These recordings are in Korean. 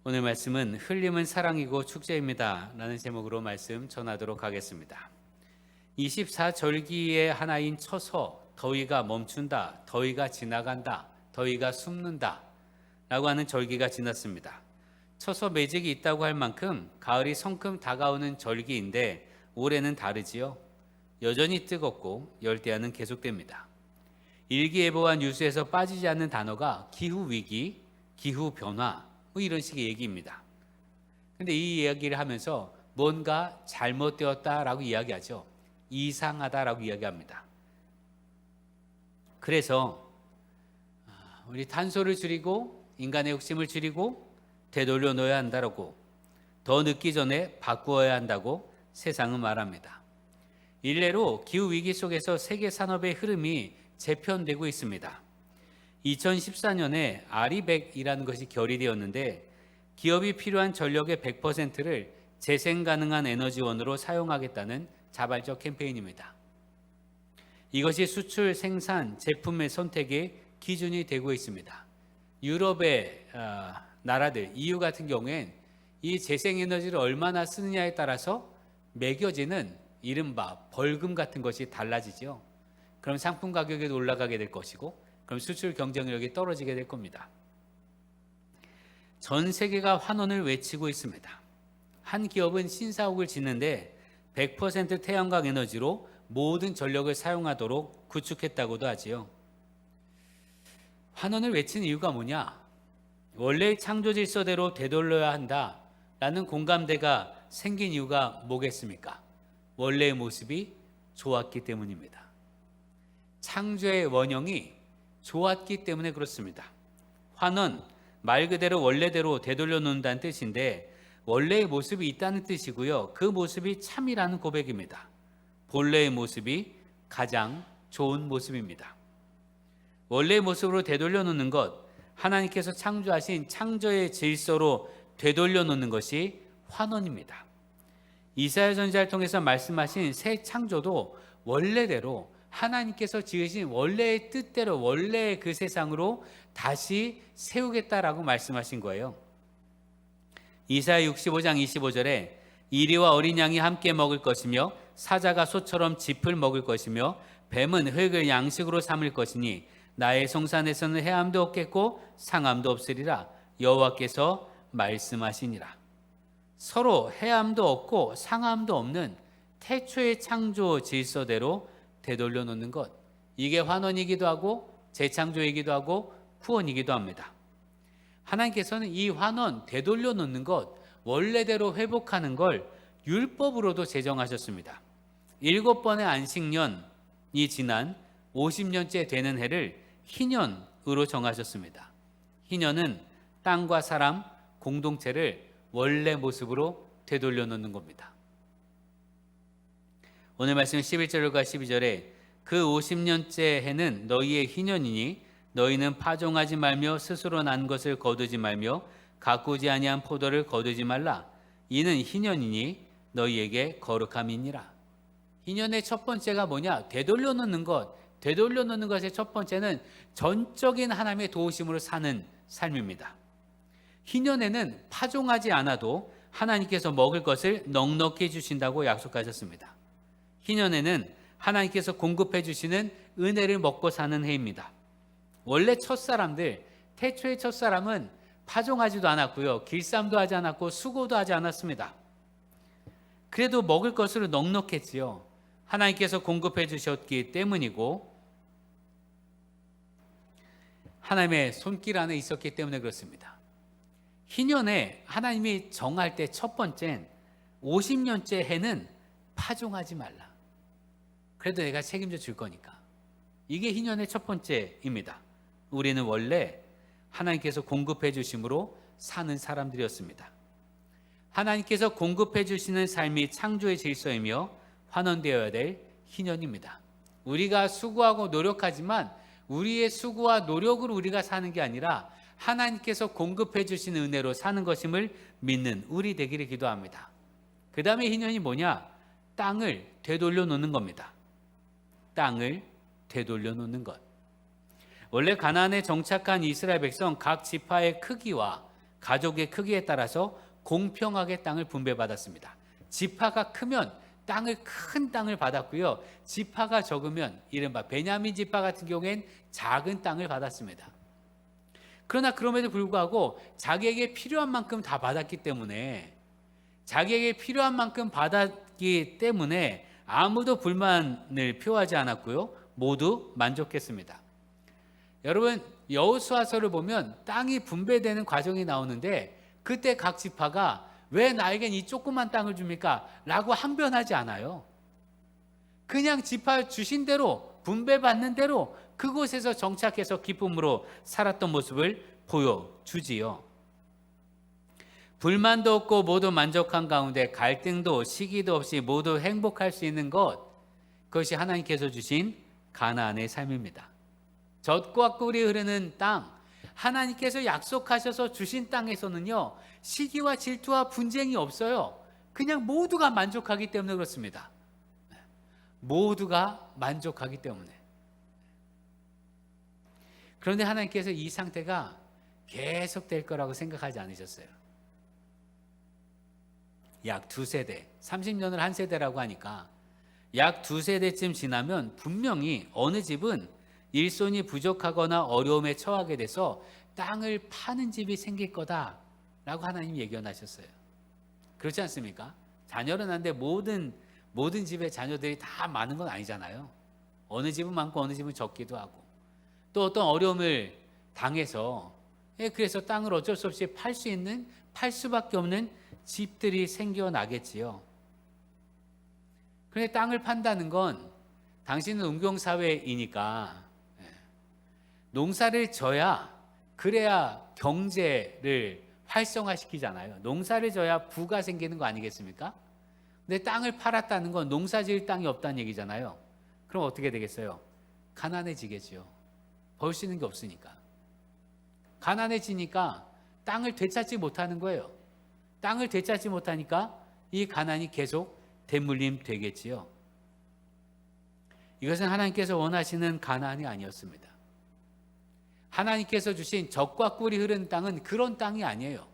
오늘 말씀은 흘림은 사랑이고 축제입니다 라는 제목으로 말씀 전하도록 하겠습니다. 24절기의 하나인 처서, 더위가 멈춘다, 더위가 지나간다, 더위가 숨는다 라고 하는 절기가 지났습니다. 처서 매직이 있다고 할 만큼 가을이 성큼 다가오는 절기인데 올해는 다르지요. 여전히 뜨겁고 열대야는 계속됩니다. 일기예보와 뉴스에서 빠지지 않는 단어가 기후위기, 기후변화 이런 식의 얘기입니다. 근데 이 이야기를 하면서 뭔가 잘못되었다라고 이야기하죠. 이상하다라고 이야기합니다. 그래서 우리 탄소를 줄이고 인간의 욕심을 줄이고 되돌려 놓아야 한다고, 더 늦기 전에 바꾸어야 한다고 세상은 말합니다. 일례로 기후위기 속에서 세계 산업의 흐름이 재편되고 있습니다. 2014년에 아리백이라는 것이 결의되었는데 기업이 필요한 전력의 100%를 재생 가능한 에너지원으로 사용하겠다는 자발적 캠페인입니다. 이것이 수출, 생산, 제품의 선택의 기준이 되고 있습니다. 유럽의 나라들, EU 같은 경우엔 이 재생에너지를 얼마나 쓰느냐에 따라서 매겨지는 이른바 벌금 같은 것이 달라지죠. 그럼 상품 가격이 올라가게 될 것이고, 그럼 수출 경쟁력이 떨어지게 될 겁니다. 전 세계가 환원을 외치고 있습니다. 한 기업은 신사옥을 짓는데 100% 태양광 에너지로 모든 전력을 사용하도록 구축했다고도 하지요. 환원을 외치는 이유가 뭐냐? 원래의 창조 질서대로 되돌려야 한다라는 공감대가 생긴 이유가 뭐겠습니까? 원래의 모습이 좋았기 때문입니다. 창조의 원형이 좋았기 때문에 그렇습니다. 환원, 말 그대로 원래대로 되돌려 놓는다는 뜻인데 원래의 모습이 있다는 뜻이고요. 그 모습이 참이라는 고백입니다. 본래의 모습이 가장 좋은 모습입니다. 원래의 모습으로 되돌려 놓는 것, 하나님께서 창조하신 창조의 질서로 되돌려 놓는 것이 환원입니다. 이사야 선지자를 통해서 말씀하신 새 창조도 원래대로 하나님께서 지으신 원래의 뜻대로 원래의 그 세상으로 다시 세우겠다라고 말씀하신 거예요. 이사야 65장 25절에 이리와 어린 양이 함께 먹을 것이며 사자가 소처럼 짚을 먹을 것이며 뱀은 흙을 양식으로 삼을 것이니 나의 성산에서는 해함도 없겠고 상함도 없으리라 여호와께서 말씀하시니라. 서로 해함도 없고 상함도 없는 태초의 창조 질서대로 되돌려 놓는 것, 이게 환원이기도 하고 재창조이기도 하고 후원이기도 합니다. 하나님께서는 이 환원, 되돌려 놓는 것, 원래대로 회복하는 걸 율법으로도 제정하셨습니다. 7번의 안식년이 지난 50년째 되는 해를 희년으로 정하셨습니다. 희년은 땅과 사람, 공동체를 원래 모습으로 되돌려 놓는 겁니다. 오늘 말씀 11절과 12절에 그 50년째 해는 너희의 희년이니 너희는 파종하지 말며 스스로 난 것을 거두지 말며 가꾸지 아니한 포도를 거두지 말라. 이는 희년이니 너희에게 거룩함이니라. 희년의 첫 번째가 뭐냐? 되돌려 놓는 것. 되돌려 놓는 것의 첫 번째는 전적인 하나님의 도우심으로 사는 삶입니다. 희년에는 파종하지 않아도 하나님께서 먹을 것을 넉넉히 주신다고 약속하셨습니다. 희년에는 하나님께서 공급해 주시는 은혜를 먹고 사는 해입니다. 원래 첫사람들, 태초의 첫사람은 파종하지도 않았고요. 길쌈도 하지 않았고 수고도 하지 않았습니다. 그래도 먹을 것으로 넉넉했지요. 하나님께서 공급해 주셨기 때문이고 하나님의 손길 안에 있었기 때문에 그렇습니다. 희년에 하나님이 정할 때 첫 번째는 50년째 해는 파종하지 말라. 그래도 내가 책임져 줄 거니까. 이게 희년의 첫 번째입니다. 우리는 원래 하나님께서 공급해 주심으로 사는 사람들이었습니다. 하나님께서 공급해 주시는 삶이 창조의 질서이며 환원되어야 될 희년입니다. 우리가 수고하고 노력하지만 우리의 수고와 노력으로 우리가 사는 게 아니라 하나님께서 공급해 주시는 은혜로 사는 것임을 믿는 우리 되기를 기도합니다. 그 다음에 희년이 뭐냐? 땅을 되돌려 놓는 겁니다. 땅을 되돌려 놓는 것. 원래 가나안에 정착한 이스라엘 백성 각 지파의 크기와 가족의 크기에 따라서 공평하게 땅을 분배받았습니다. 지파가 크면 큰 땅을 받았고요. 지파가 적으면 이른바 베냐민 지파 같은 경우엔 작은 땅을 받았습니다. 그러나 그럼에도 불구하고 자기에게 필요한 만큼 다 받았기 때문에 아무도 불만을 표하지 않았고요. 모두 만족했습니다. 여러분, 여호수아서를 보면 땅이 분배되는 과정이 나오는데 그때 각 지파가 왜 나에겐 이 조그만 땅을 줍니까? 라고 항변하지 않아요. 그냥 지파 주신 대로 분배받는 대로 그곳에서 정착해서 기쁨으로 살았던 모습을 보여주지요. 불만도 없고 모두 만족한 가운데 갈등도 시기도 없이 모두 행복할 수 있는 그것이 하나님께서 주신 가나안의 삶입니다. 젖과 꿀이 흐르는 땅, 하나님께서 약속하셔서 주신 땅에서는요, 시기와 질투와 분쟁이 없어요. 그냥 모두가 만족하기 때문에 그렇습니다. 모두가 만족하기 때문에. 그런데 하나님께서 이 상태가 계속될 거라고 생각하지 않으셨어요. 약 2세대, 30년을 한 세대라고 하니까 약 2세대쯤 지나면 분명히 어느 집은 일손이 부족하거나 어려움에 처하게 돼서 땅을 파는 집이 생길 거다라고 하나님 예견하셨어요. 그렇지 않습니까? 자녀는 한데 모든 집의 자녀들이 다 많은 건 아니잖아요. 어느 집은 많고 어느 집은 적기도 하고 또 어떤 어려움을 당해서 그래서 땅을 어쩔 수 없이 팔 수밖에 없는 집들이 생겨나겠지요. 그런데 땅을 판다는 건 당신은 운경사회이니까 농사를 져야 그래야 경제를 활성화시키잖아요. 농사를 져야 부가 생기는 거 아니겠습니까? 근데 땅을 팔았다는 건 농사 지을 땅이 없다는 얘기잖아요. 그럼 어떻게 되겠어요? 가난해지겠죠. 벌 수 있는 게 없으니까. 가난해지니까 땅을 되찾지 못하는 거예요. 땅을 되찾지 못하니까 이 가난이 계속 대물림 되겠지요. 이것은 하나님께서 원하시는 가난이 아니었습니다. 하나님께서 주신 젖과 꿀이 흐르는 땅은 그런 땅이 아니에요.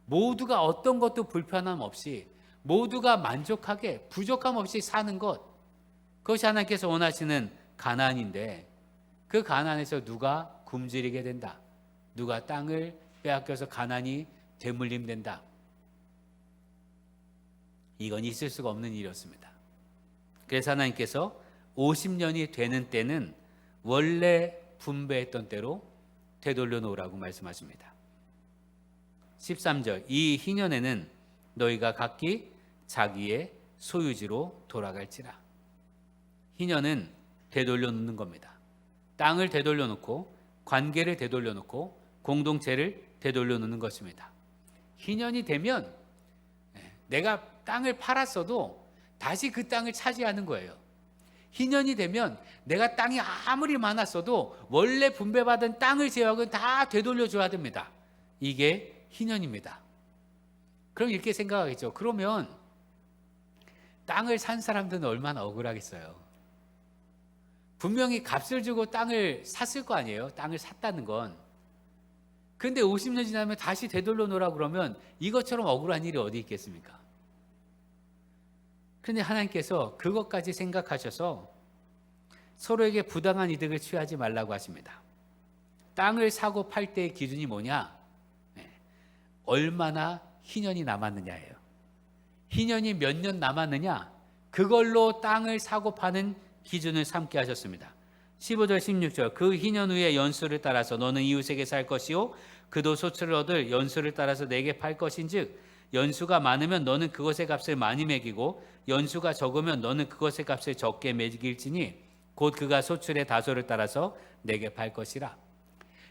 모두가 어떤 것도 불편함 없이 모두가 만족하게 부족함 없이 사는 그것이 하나님께서 원하시는 가난인데 그 가난에서 누가 굶주리게 된다. 누가 땅을 빼앗겨서 가난이 되물림된다. 이건 있을 수가 없는 일이었습니다. 그래서 하나님께서 50년이 되는 때는 원래 분배했던 때로 되돌려 놓으라고 말씀하십니다. 13절 이 희년에는 너희가 각기 자기의 소유지로 돌아갈지라. 희년은 되돌려 놓는 겁니다. 땅을 되돌려 놓고 관계를 되돌려 놓고 공동체를 되돌려 놓는 것입니다. 희년이 되면 내가 땅을 팔았어도 다시 그 땅을 차지하는 거예요. 희년이 되면 내가 땅이 아무리 많았어도 원래 분배받은 땅을 제외하고 다 되돌려줘야 됩니다. 이게 희년입니다. 그럼 이렇게 생각하겠죠. 그러면 땅을 산 사람들은 얼마나 억울하겠어요. 분명히 값을 주고 땅을 샀을 거 아니에요. 땅을 샀다는 건. 근데 50년 지나면 다시 되돌려 놓으라 그러면 이것처럼 억울한 일이 어디 있겠습니까? 그런데 하나님께서 그것까지 생각하셔서 서로에게 부당한 이득을 취하지 말라고 하십니다. 땅을 사고 팔 때의 기준이 뭐냐? 얼마나 희년이 남았느냐예요. 희년이 몇 년 남았느냐? 그걸로 땅을 사고 파는 기준을 삼게 하셨습니다. 15절 16절 그 희년 후에 연수를 따라서 너는 이웃에게 살 것이요 그도 소출을 얻을 연수를 따라서 내게 팔 것인즉 연수가 많으면 너는 그것의 값을 많이 매기고 연수가 적으면 너는 그것의 값을 적게 매길지니 곧 그가 소출의 다소를 따라서 내게 팔 것이라.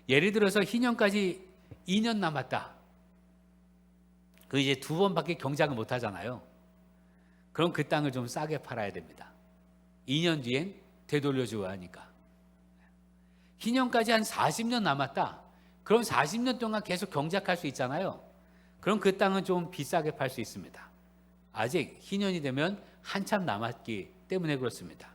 예를 들어서 희년까지 2년 남았다. 그 이제 2번밖에 경작을 못 하잖아요. 그럼 그 땅을 좀 싸게 팔아야 됩니다. 2년 뒤엔 되돌려줘야 하니까. 희년까지 한 40년 남았다. 그럼 40년 동안 계속 경작할 수 있잖아요. 그럼 그 땅은 좀 비싸게 팔 수 있습니다. 아직 희년이 되면 한참 남았기 때문에 그렇습니다.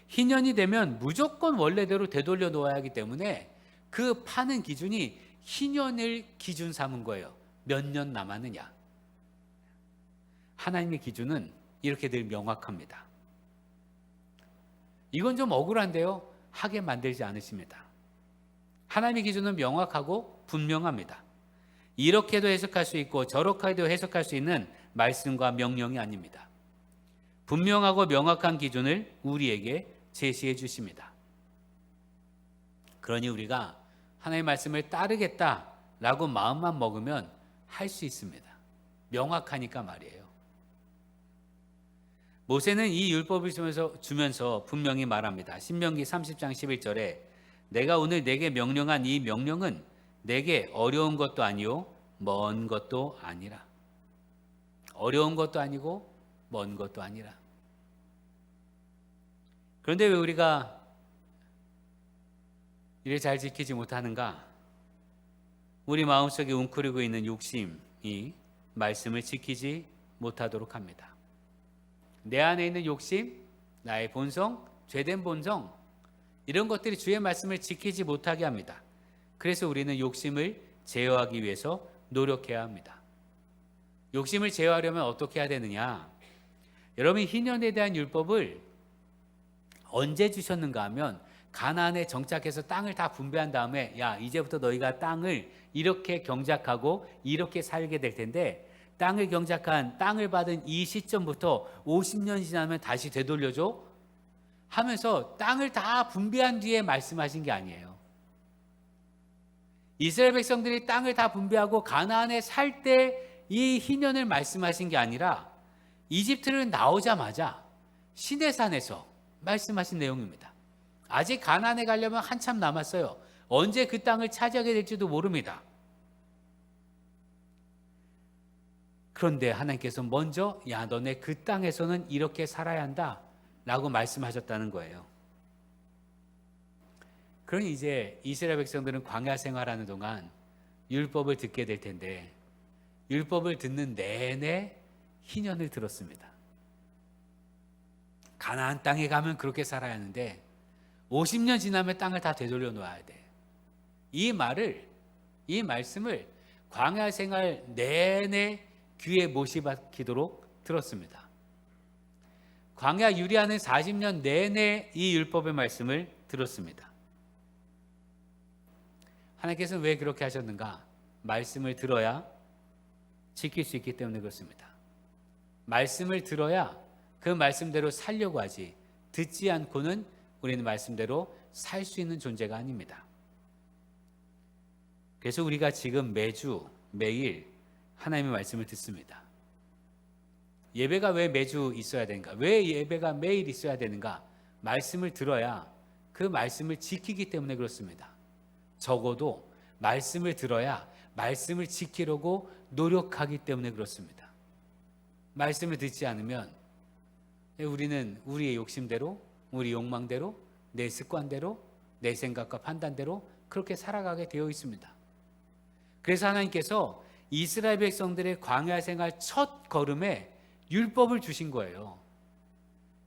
희년이 되면 무조건 원래대로 되돌려 놓아야 하기 때문에 그 파는 기준이 희년을 기준 삼은 거예요. 몇 년 남았느냐. 하나님의 기준은 이렇게 늘 명확합니다. 이건 좀 억울한데요. 하게 만들지 않으십니다. 하나님의 기준은 명확하고 분명합니다. 이렇게도 해석할 수 있고 저렇게도 해석할 수 있는 말씀과 명령이 아닙니다. 분명하고 명확한 기준을 우리에게 제시해 주십니다. 그러니 우리가 하나님의 말씀을 따르겠다라고 마음만 먹으면 할 수 있습니다. 명확하니까 말이에요. 모세는 이 율법을 주면서 분명히 말합니다. 신명기 30장 11절에 내가 오늘 내게 명령한 이 명령은 내게 어려운 것도 아니요 먼 것도 아니라. 어려운 것도 아니고 먼 것도 아니라. 그런데 왜 우리가 이를 잘 지키지 못하는가? 우리 마음속에 웅크리고 있는 욕심이 말씀을 지키지 못하도록 합니다. 내 안에 있는 욕심, 나의 본성, 죄된 본성, 이런 것들이 주의 말씀을 지키지 못하게 합니다. 그래서 우리는 욕심을 제어하기 위해서 노력해야 합니다. 욕심을 제어하려면 어떻게 해야 되느냐? 여러분이 희년에 대한 율법을 언제 주셨는가 하면 가나안에 정착해서 땅을 다 분배한 다음에 야 이제부터 너희가 땅을 이렇게 경작하고 이렇게 살게 될 텐데 땅을 경작한 땅을 받은 이 시점부터 50년 지나면 다시 되돌려줘 하면서 땅을 다 분배한 뒤에 말씀하신 게 아니에요. 이스라엘 백성들이 땅을 다 분배하고 가나안에 살 때 이 희년을 말씀하신 게 아니라 이집트를 나오자마자 시내산에서 말씀하신 내용입니다. 아직 가나안에 가려면 한참 남았어요. 언제 그 땅을 차지하게 될지도 모릅니다. 그런데 하나님께서 먼저 야 너네 그 땅에서는 이렇게 살아야 한다 라고 말씀하셨다는 거예요. 그러니 이제 이스라엘 백성들은 광야 생활하는 동안 율법을 듣게 될 텐데 율법을 듣는 내내 희년을 들었습니다. 가나안 땅에 가면 그렇게 살아야 하는데 50년 지나면 땅을 다 되돌려 놓아야 돼. 이 말씀을 광야 생활 내내 귀에 못이 박히도록 들었습니다. 광야 유리하는 40년 내내 이 율법의 말씀을 들었습니다. 하나님께서는 왜 그렇게 하셨는가? 말씀을 들어야 지킬 수 있기 때문에 그렇습니다. 말씀을 들어야 그 말씀대로 살려고 하지 듣지 않고는 우리는 말씀대로 살 수 있는 존재가 아닙니다. 그래서 우리가 지금 매일 하나님의 말씀을 듣습니다. 예배가 왜 매주 있어야 되는가? 왜 예배가 매일 있어야 되는가? 말씀을 들어야 그 말씀을 지키기 때문에 그렇습니다. 적어도 말씀을 들어야 말씀을 지키려고 노력하기 때문에 그렇습니다. 말씀을 듣지 않으면 우리는 우리의 욕심대로, 우리 욕망대로, 내 습관대로, 내 생각과 판단대로 그렇게 살아가게 되어 있습니다. 그래서 하나님께서 이스라엘 백성들의 광야 생활 첫 걸음에 율법을 주신 거예요.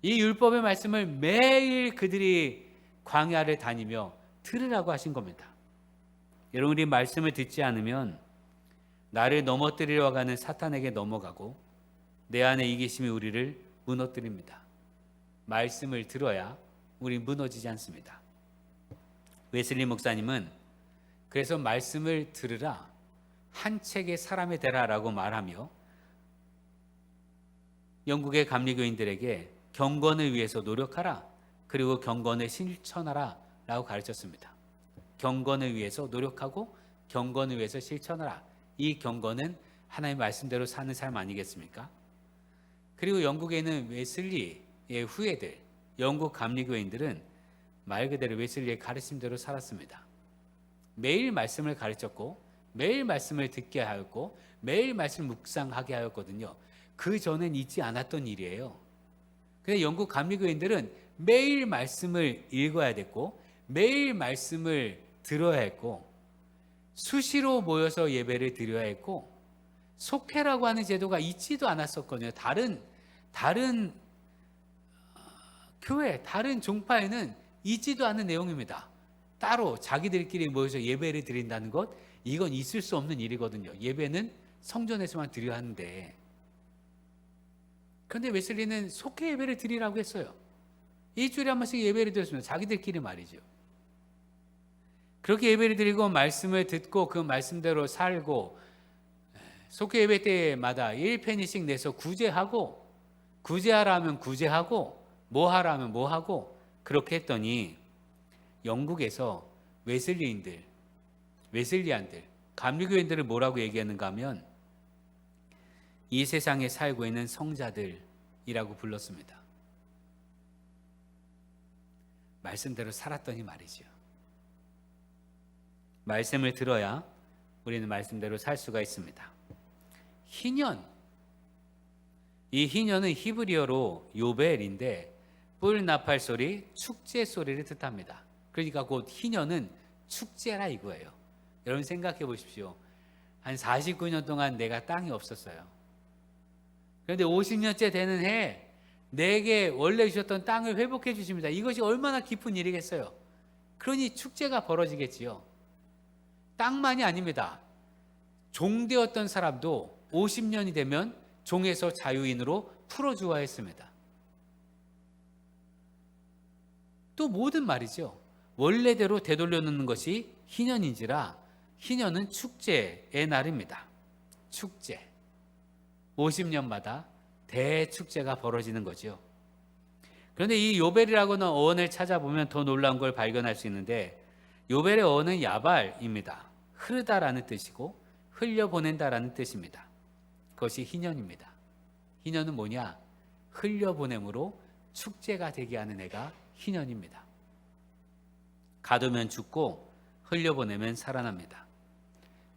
이 율법의 말씀을 매일 그들이 광야를 다니며 들으라고 하신 겁니다. 여러분, 우리 말씀을 듣지 않으면 나를 넘어뜨리려 가는 사탄에게 넘어가고 내 안에 이기심이 우리를 무너뜨립니다. 말씀을 들어야 우리 무너지지 않습니다. 웨슬리 목사님은 그래서 말씀을 들으라, 한 책의 사람이 되라라고 말하며 영국의 감리교인들에게 경건을 위해서 노력하라, 그리고 경건을 실천하라 라고 가르쳤습니다. 경건을 위해서 노력하고 경건을 위해서 실천하라. 이 경건은 하나님의 말씀대로 사는 삶 아니겠습니까? 그리고 영국에 있는 웨슬리의 후예들, 영국 감리교인들은 말 그대로 웨슬리의 가르침대로 살았습니다. 매일 말씀을 가르쳤고 매일 말씀을 듣게 하였고 매일 말씀을 묵상하게 하였거든요. 그 전엔 있지 않았던 일이에요. 근데 영국 감리교인들은 매일 말씀을 읽어야 됐고 매일 말씀을 들어야 했고 수시로 모여서 예배를 드려야 했고 속회라고 하는 제도가 있지도 않았었거든요. 다른 교회, 다른 종파에는 있지도 않은 내용입니다. 따로 자기들끼리 모여서 예배를 드린다는 것, 이건 있을 수 없는 일이거든요. 예배는 성전에서만 드려야 하는데. 그런데 웨슬리는 속회 예배를 드리라고 했어요. 일주일에 한 번씩 예배를 드렸습니다. 자기들끼리 말이죠. 그렇게 예배를 드리고 말씀을 듣고 그 말씀대로 살고 속회 예배 때마다 1페니씩 내서 구제하고, 구제하라 하면 구제하고, 뭐 하라 하면 뭐 하고, 그렇게 했더니 영국에서 웨슬리안들, 감리교인들을 뭐라고 얘기하는가 하면 이 세상에 살고 있는 성자들이라고 불렀습니다. 말씀대로 살았더니 말이죠. 말씀을 들어야 우리는 말씀대로 살 수가 있습니다. 희년, 이 희년은 히브리어로 요벨인데 뿔 나팔 소리, 축제 소리를 뜻합니다. 그러니까 곧 희년은 축제라 이거예요. 여러분 생각해 보십시오. 한 49년 동안 내가 땅이 없었어요. 그런데 50년째 되는 해 내게 원래 주셨던 땅을 회복해 주십니다. 이것이 얼마나 기쁜 일이겠어요. 그러니 축제가 벌어지겠지요. 땅만이 아닙니다. 종되었던 사람도 50년이 되면 종에서 자유인으로 풀어주어야 했습니다. 또 모든 말이죠. 원래대로 되돌려 놓는 것이 희년인지라 희년은 축제의 날입니다. 축제. 50년마다 대축제가 벌어지는 거죠. 그런데 이 요벨이라고는 어원을 찾아보면 더 놀라운 걸 발견할 수 있는데 요벨의 어원은 야발입니다. 흐르다라는 뜻이고 흘려보낸다라는 뜻입니다. 그것이 희년입니다. 희년은 뭐냐? 흘려보냄으로 축제가 되게 하는 애가 희년입니다. 가두면 죽고 흘려보내면 살아납니다.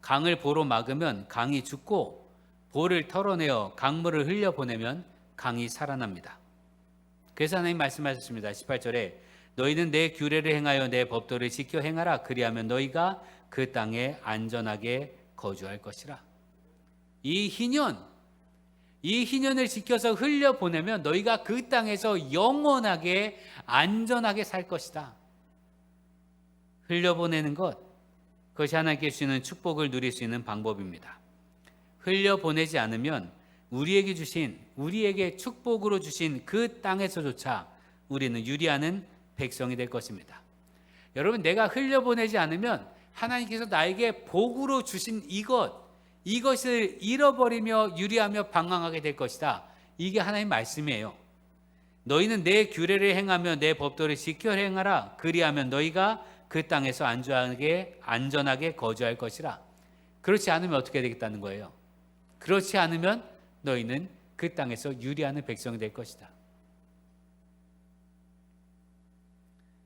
강을 보로 막으면 강이 죽고 보를 털어내어 강물을 흘려보내면 강이 살아납니다. 그래서 하나님 말씀하셨습니다. 18절에 너희는 내 규례를 행하여 내 법도를 지켜 행하라. 그리하면 너희가 그 땅에 안전하게 거주할 것이라. 이 희년을 지켜서 흘려보내면 너희가 그 땅에서 영원하게 안전하게 살 것이다. 흘려보내는 것, 그것이 하나님께 주시는 축복을 누릴 수 있는 방법입니다. 흘려보내지 않으면 우리에게 축복으로 주신 그 땅에서조차 우리는 유리하는 백성이 될 것입니다. 여러분, 내가 흘려보내지 않으면 하나님께서 나에게 복으로 주신 이것을 잃어버리며 유리하며 방황하게 될 것이다. 이게 하나님의 말씀이에요. 너희는 내 규례를 행하며 내 법도를 지켜 행하라. 그리하면 너희가 그 땅에서 안전하게 거주할 것이라. 그렇지 않으면 어떻게 되겠다는 거예요? 그렇지 않으면 너희는 그 땅에서 유리하는 백성이 될 것이다.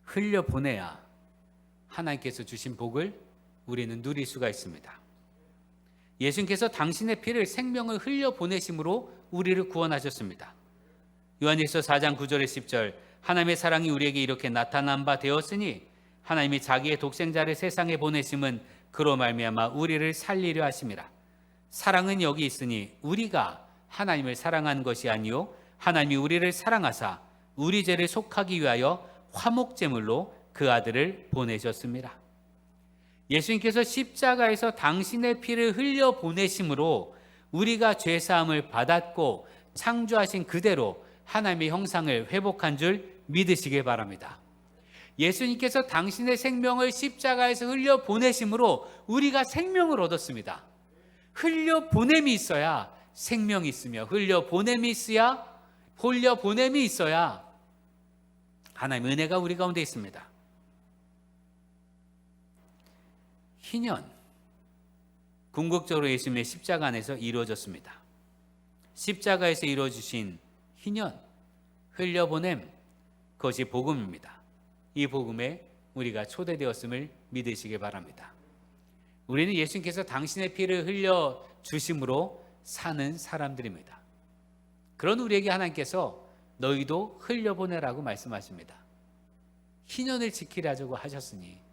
흘려보내야 하나님께서 주신 복을 우리는 누릴 수가 있습니다. 예수님께서 당신의 피를 생명을 흘려보내심으로 우리를 구원하셨습니다. 요한일서 4장 9절에 10절 하나님의 사랑이 우리에게 이렇게 나타난 바 되었으니 하나님이 자기의 독생자를 세상에 보내심은 그로 말미암아 우리를 살리려 하심이라. 사랑은 여기 있으니 우리가 하나님을 사랑한 것이 아니요 하나님이 우리를 사랑하사 우리 죄를 속하기 위하여 화목제물로 그 아들을 보내셨습니다. 예수님께서 십자가에서 당신의 피를 흘려 보내심으로 우리가 죄사함을 받았고 창조하신 그대로 하나님의 형상을 회복한 줄 믿으시길 바랍니다. 예수님께서 당신의 생명을 십자가에서 흘려 보내심으로 우리가 생명을 얻었습니다. 흘려 보냄이 있어야 생명이 있으며 흘려 보냄이 있어야 하나님의 은혜가 우리 가운데 있습니다. 희년, 궁극적으로 예수님의 십자가 안에서 이루어졌습니다. 십자가에서 이루어주신 희년, 흘려보냄, 그것이 복음입니다. 이 복음에 우리가 초대되었음을 믿으시기 바랍니다. 우리는 예수님께서 당신의 피를 흘려주심으로 사는 사람들입니다. 그런 우리에게 하나님께서 너희도 흘려보내라고 말씀하십니다. 희년을 지키라고 하셨으니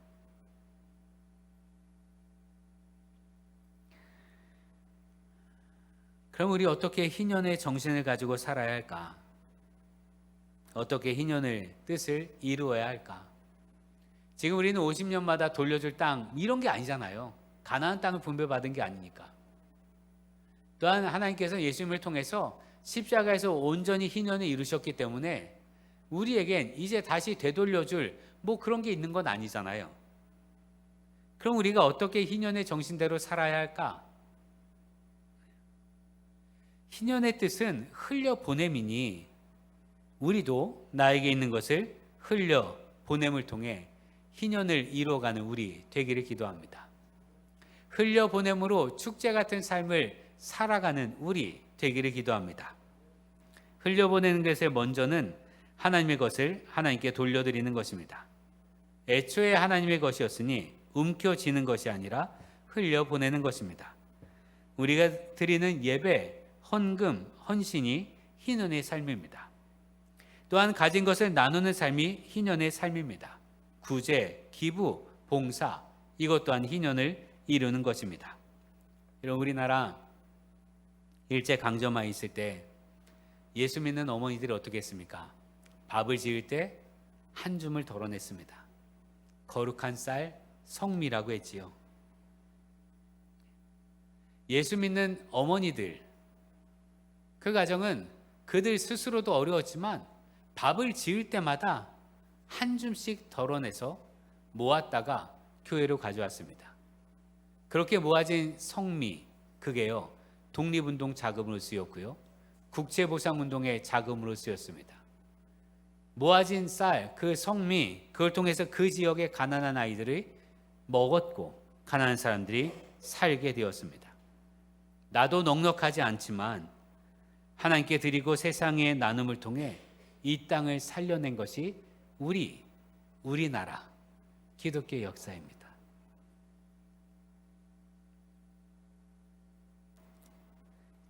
그럼 우리 어떻게 희년의 정신을 가지고 살아야 할까? 어떻게 희년의 뜻을 이루어야 할까? 지금 우리는 50년마다 돌려줄 땅 이런 게 아니잖아요. 가나안 땅을 분배받은 게 아니니까. 또한 하나님께서 예수님을 통해서 십자가에서 온전히 희년을 이루셨기 때문에 우리에겐 이제 다시 되돌려줄 뭐 그런 게 있는 건 아니잖아요. 그럼 우리가 어떻게 희년의 정신대로 살아야 할까? 희년의 뜻은 흘려보냄이니 우리도 나에게 있는 것을 흘려보냄을 통해 희년을 이루어가는 우리 되기를 기도합니다. 흘려보냄으로 축제 같은 삶을 살아가는 우리 되기를 기도합니다. 흘려보내는 것의 먼저는 하나님의 것을 하나님께 돌려드리는 것입니다. 애초에 하나님의 것이었으니 움켜쥐는 것이 아니라 흘려보내는 것입니다. 우리가 드리는 예배, 헌금, 헌신이 희년의 삶입니다. 또한 가진 것을 나누는 삶이 희년의 삶입니다. 구제, 기부, 봉사, 이것 또한 희년을 이루는 것입니다. 이런 우리나라 일제강점하에 있을 때 예수 믿는 어머니들이 어떻게 했습니까? 밥을 지을 때 한 줌을 덜어냈습니다. 거룩한 쌀, 성미라고 했지요. 예수 믿는 어머니들, 그 가정은 그들 스스로도 어려웠지만 밥을 지을 때마다 한 줌씩 덜어내서 모았다가 교회로 가져왔습니다. 그렇게 모아진 성미, 그게요, 독립운동 자금으로 쓰였고요, 국제보상운동의 자금으로 쓰였습니다. 모아진 쌀, 그 성미, 그걸 통해서 그 지역의 가난한 아이들이 먹었고 가난한 사람들이 살게 되었습니다. 나도 넉넉하지 않지만 하나님께 드리고 세상의 나눔을 통해 이 땅을 살려낸 것이 우리나라 기독교의 역사입니다.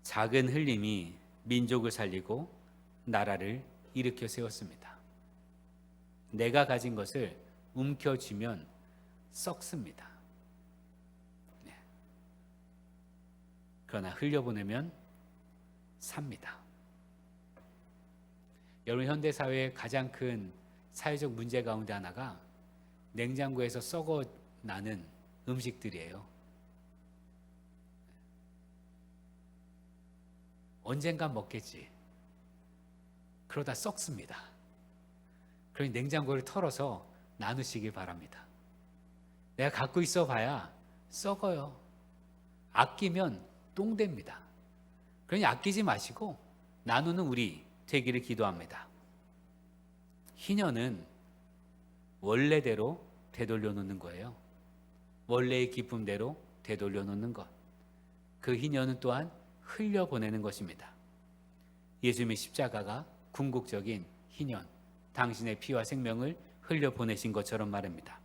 작은 흘림이 민족을 살리고 나라를 일으켜 세웠습니다. 내가 가진 것을 움켜쥐면 썩습니다. 네. 그러나 흘려보내면 삽니다. 여러분, 현대사회의 가장 큰 사회적 문제 가운데 하나가 냉장고에서 썩어 나는 음식들이에요. 언젠간 먹겠지. 그러다 썩습니다. 그러니 냉장고를 털어서 나누시길 바랍니다. 내가 갖고 있어 봐야 썩어요. 아끼면 똥됩니다. 그러니 아끼지 마시고 나누는 우리 되기를 기도합니다. 희년은 원래대로 되돌려 놓는 거예요. 원래의 기쁨대로 되돌려 놓는 것. 그 희년은 또한 흘려보내는 것입니다. 예수님의 십자가가 궁극적인 희년, 당신의 피와 생명을 흘려보내신 것처럼 말입니다.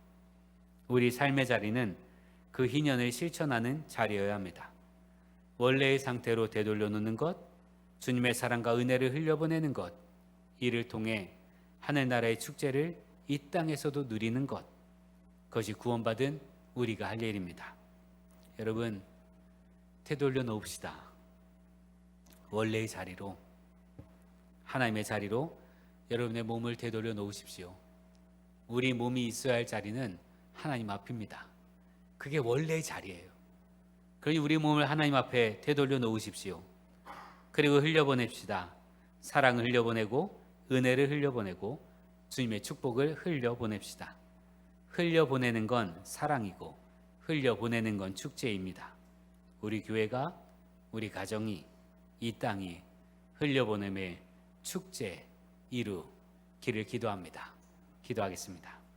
우리 삶의 자리는 그 희년을 실천하는 자리여야 합니다. 원래의 상태로 되돌려 놓는 것, 주님의 사랑과 은혜를 흘려보내는 것, 이를 통해 하늘나라의 축제를 이 땅에서도 누리는 것, 그것이 구원받은 우리가 할 일입니다. 여러분, 되돌려 놓읍시다. 원래의 자리로, 하나님의 자리로 여러분의 몸을 되돌려 놓으십시오. 우리 몸이 있어야 할 자리는 하나님 앞입니다. 그게 원래의 자리예요. 그러니 우리 몸을 하나님 앞에 되돌려 놓으십시오. 그리고 흘려보냅시다. 사랑을 흘려보내고 은혜를 흘려보내고 주님의 축복을 흘려보냅시다. 흘려보내는 건 사랑이고 흘려보내는 건 축제입니다. 우리 교회가, 우리 가정이, 이 땅이 흘려보냄의 축제 이루기를 기도합니다. 기도하겠습니다.